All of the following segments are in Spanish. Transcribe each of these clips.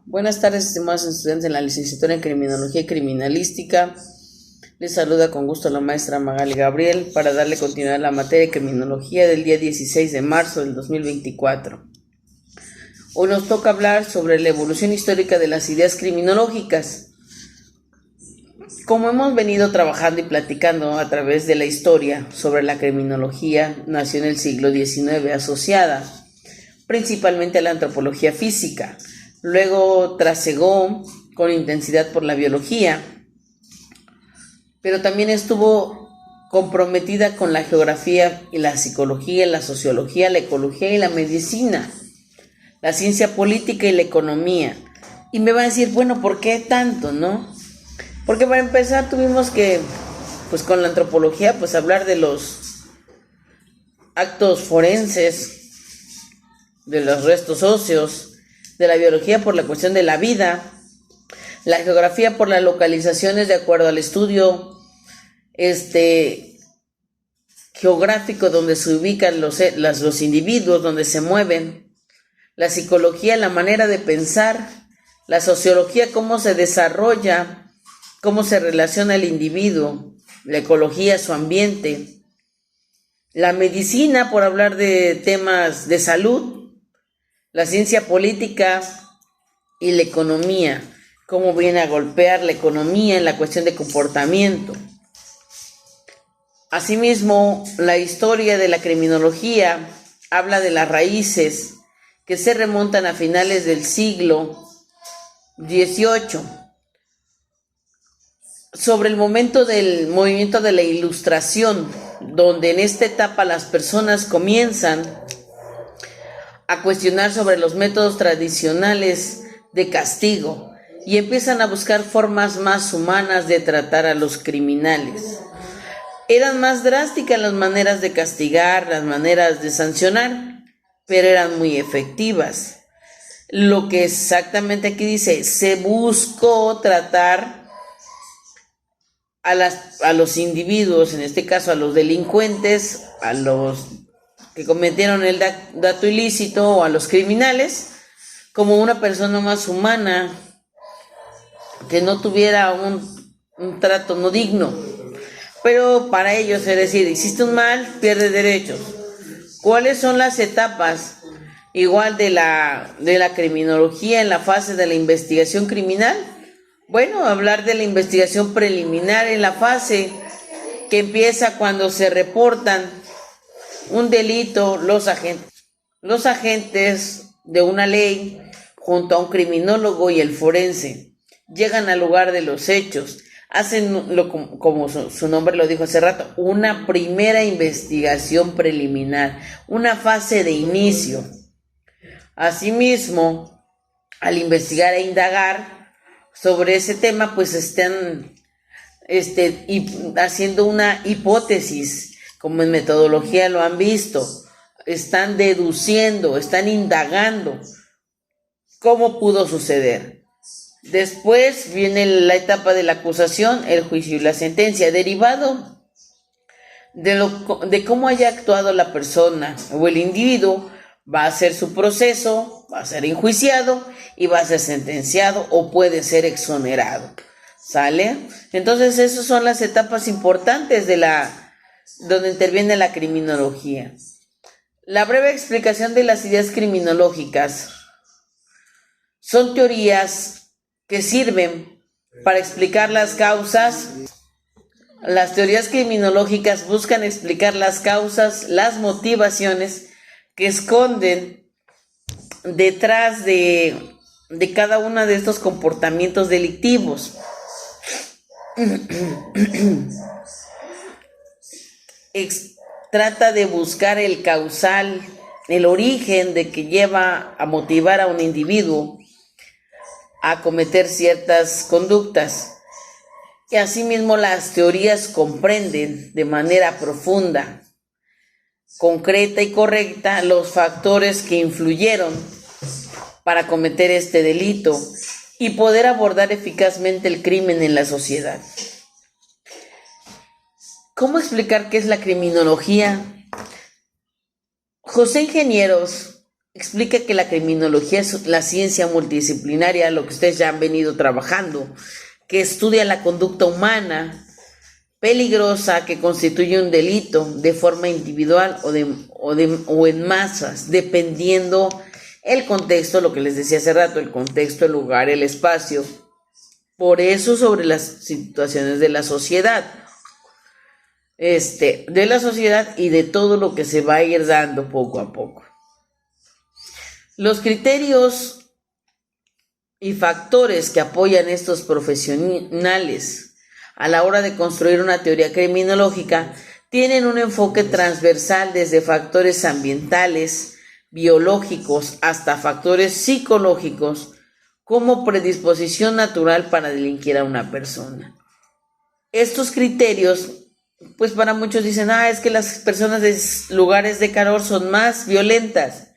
Buenas tardes, estimados estudiantes de la licenciatura en Criminología y Criminalística. Les saluda con gusto la maestra Magali Gabriel para darle continuidad a la materia de Criminología del día 16 de marzo del 2024. Hoy nos toca hablar sobre la evolución histórica de las ideas criminológicas. Como hemos venido trabajando y platicando a través de la historia sobre la criminología, nació en el siglo XIX asociada principalmente a la antropología física. Luego trasegó con intensidad por la biología, pero también estuvo comprometida con la geografía y la psicología, la sociología, la ecología y la medicina, la ciencia política y la economía. Y me va a decir, bueno, ¿por qué tanto, no? Porque para empezar tuvimos que, con la antropología, hablar de los actos forenses, de los restos óseos, de la biología por la cuestión de la vida, la geografía por las localizaciones de acuerdo al estudio geográfico donde se ubican los individuos, donde se mueven, la psicología, la manera de pensar, la sociología, cómo se desarrolla, cómo se relaciona el individuo, la ecología, su ambiente, la medicina por hablar de temas de salud, la ciencia política y la economía, cómo viene a golpear la economía en la cuestión de comportamiento. Asimismo, la historia de la criminología habla de las raíces que se remontan a finales del siglo XVIII, sobre el momento del movimiento de la Ilustración, donde en esta etapa las personas comienzan a cuestionar sobre los métodos tradicionales de castigo y empiezan a buscar formas más humanas de tratar a los criminales. Eran más drásticas las maneras de castigar, las maneras de sancionar, pero eran muy efectivas. Lo que exactamente aquí dice, se buscó tratar a los individuos, en este caso a los delincuentes, a los que cometieron el dato ilícito o a los criminales, como una persona más humana, que no tuviera un trato no digno. Pero para ellos, es decir, hiciste un mal, pierdes derechos. ¿Cuáles son las etapas igual de la criminología en la fase de la investigación criminal? Bueno, hablar de la investigación preliminar en la fase que empieza cuando se reportan un delito, los agentes de una ley junto a un criminólogo y el forense llegan al lugar de los hechos, hacen como su nombre lo dijo hace rato, una primera investigación preliminar, una fase de inicio. Asimismo, al investigar e indagar sobre ese tema, están haciendo una hipótesis, como en metodología lo han visto, están deduciendo, están indagando cómo pudo suceder. Después viene la etapa de la acusación, el juicio y la sentencia, derivado de cómo haya actuado la persona o el individuo. Va a ser su proceso, va a ser enjuiciado y va a ser sentenciado o puede ser exonerado. ¿Sale? Entonces esas son las etapas importantes donde interviene la criminología. La breve explicación de las ideas criminológicas son teorías que sirven para explicar las causas. Las teorías criminológicas buscan explicar las causas, las motivaciones que esconden detrás de cada uno de estos comportamientos delictivos. Trata de buscar el causal, el origen de que lleva a motivar a un individuo a cometer ciertas conductas. Y asimismo las teorías comprenden de manera profunda, concreta y correcta los factores que influyeron para cometer este delito y poder abordar eficazmente el crimen en la sociedad. ¿Cómo explicar qué es la criminología? José Ingenieros explica que la criminología es la ciencia multidisciplinaria, lo que ustedes ya han venido trabajando, que estudia la conducta humana peligrosa que constituye un delito de forma individual o en masas, dependiendo el contexto, lo que les decía hace rato, el contexto, el lugar, el espacio. Por eso sobre las situaciones de la sociedad, y de todo lo que se va a ir dando poco a poco. Los criterios y factores que apoyan estos profesionales a la hora de construir una teoría criminológica tienen un enfoque transversal desde factores ambientales, biológicos, hasta factores psicológicos, como predisposición natural para delinquir a una persona. Estos criterios, pues para muchos dicen, es que las personas de lugares de calor son más violentas,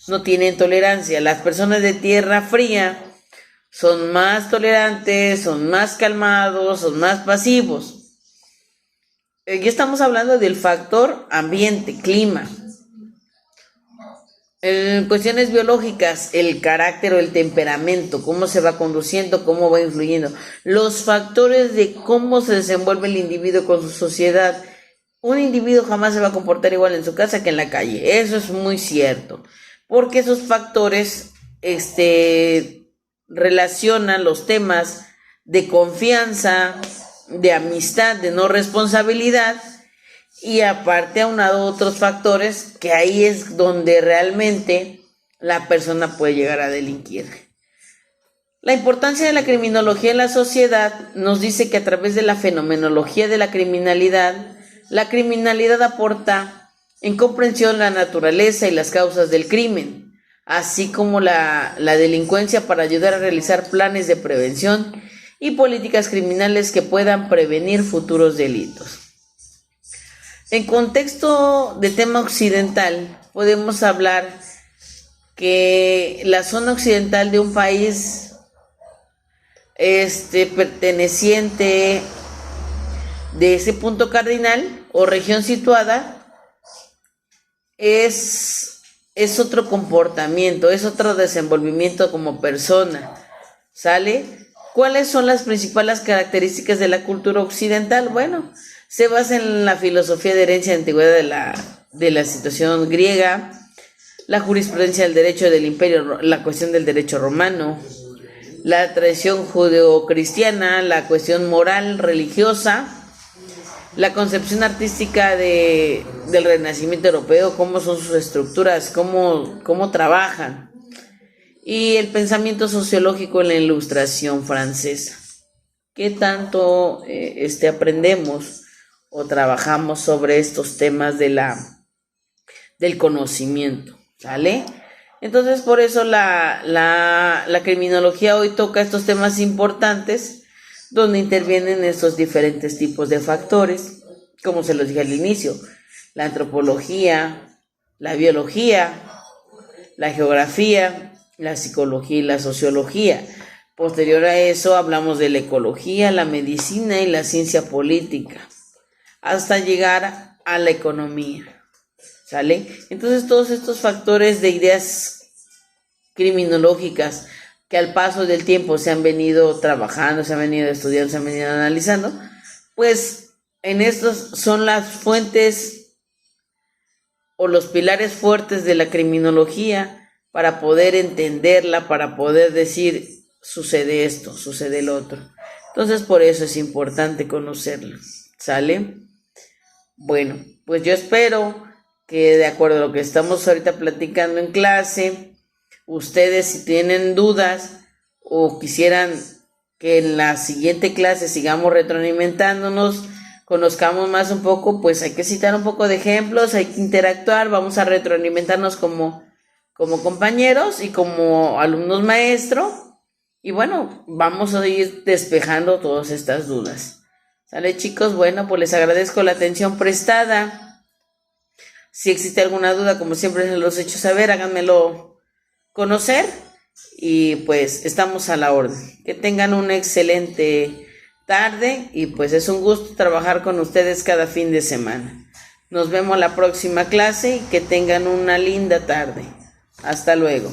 no tienen tolerancia. Las personas de tierra fría son más tolerantes, son más calmados, son más pasivos. Aquí estamos hablando del factor ambiente, clima. En cuestiones biológicas, el carácter o el temperamento, cómo se va conduciendo, cómo va influyendo. Los factores de cómo se desenvuelve el individuo con su sociedad. Un individuo jamás se va a comportar igual en su casa que en la calle. Eso es muy cierto. Porque esos factores relacionan los temas de confianza, de amistad, de no responsabilidad, y aparte aunado otros factores que ahí es donde realmente la persona puede llegar a delinquir. La importancia de la criminología en la sociedad nos dice que a través de la fenomenología de la criminalidad aporta en comprensión la naturaleza y las causas del crimen, así como la delincuencia, para ayudar a realizar planes de prevención y políticas criminales que puedan prevenir futuros delitos. En contexto de tema occidental, podemos hablar que la zona occidental de un país perteneciente de ese punto cardinal o región situada es otro comportamiento, es otro desenvolvimiento como persona, ¿sale? ¿Cuáles son las principales características de la cultura occidental? Bueno, se basa en la filosofía de herencia de antigüedad de la situación griega, la jurisprudencia del derecho del imperio, la cuestión del derecho romano, la tradición judeocristiana, la cuestión moral religiosa, la concepción artística del Renacimiento europeo, cómo son sus estructuras, cómo trabajan, y el pensamiento sociológico en la Ilustración francesa. ¿Qué tanto aprendemos o trabajamos sobre estos temas del conocimiento? ¿Sale? Entonces, por eso la criminología hoy toca estos temas importantes, donde intervienen estos diferentes tipos de factores, como se los dije al inicio: la antropología, la biología, la geografía, la psicología y la sociología. Posterior a eso hablamos de la ecología, la medicina y la ciencia política, hasta llegar a la economía, ¿sale? Entonces todos estos factores de ideas criminológicas que al paso del tiempo se han venido trabajando, se han venido estudiando, se han venido analizando, pues en estos son las fuentes o los pilares fuertes de la criminología para poder entenderla, para poder decir sucede esto, sucede el otro. Entonces por eso es importante conocerla, ¿sale? Bueno, pues yo espero que de acuerdo a lo que estamos ahorita platicando en clase, ustedes, si tienen dudas o quisieran que en la siguiente clase sigamos retroalimentándonos, conozcamos más un poco, pues hay que citar un poco de ejemplos, hay que interactuar, vamos a retroalimentarnos como compañeros y como alumnos maestro, y bueno, vamos a ir despejando todas estas dudas. ¿Sale, chicos? Bueno, pues les agradezco la atención prestada. Si existe alguna duda, como siempre se los he hecho saber, háganmelo conocer, y pues estamos a la orden. Que tengan una excelente tarde, y pues es un gusto trabajar con ustedes cada fin de semana. Nos vemos la próxima clase y que tengan una linda tarde. Hasta luego.